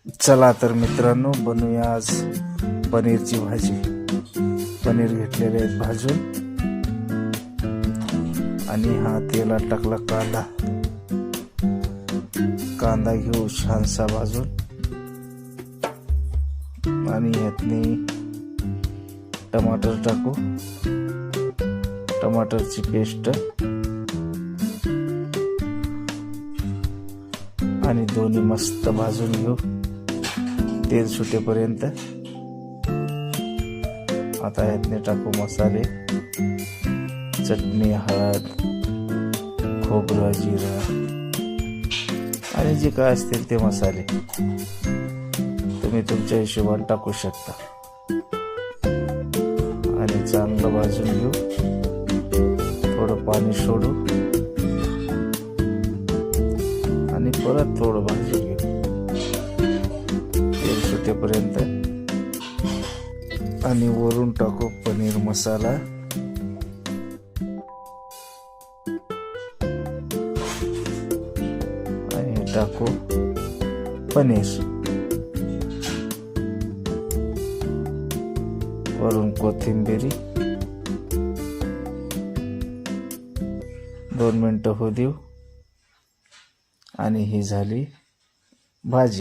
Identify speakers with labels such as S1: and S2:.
S1: चला तर मित्रांनो, बनवूया आज पनीरची भाजी. पनीर घेतलेले आहेत भाजून आणि हा तेलात टाकला कांदा घेऊ छानसा भाजून आणि यातनी टमाटर टाकू, टमाटरची पेस्ट आणि दोन्ही मस्त भाजून घेऊ तेल सुटेपर्यंत. आता यातने टाकू मसाले, चटणी, हळद, खोबरं, जिरं आणि जे काय असतील ते मसाले तुम्ही तुमच्या हिशोबाने टाकू शकता आणि चांगलं भाजून घेऊ. थोडं पाणी सोडू आणि परत थोडं भाजून घेऊ तेल सुटेपर्यंत आणि वरून टाकू पनीर मसाला आणि टाकू पनीर, वरून कोथिंबीर. 2 मिनिटं होऊ देऊ आणि ही झाली भाजी.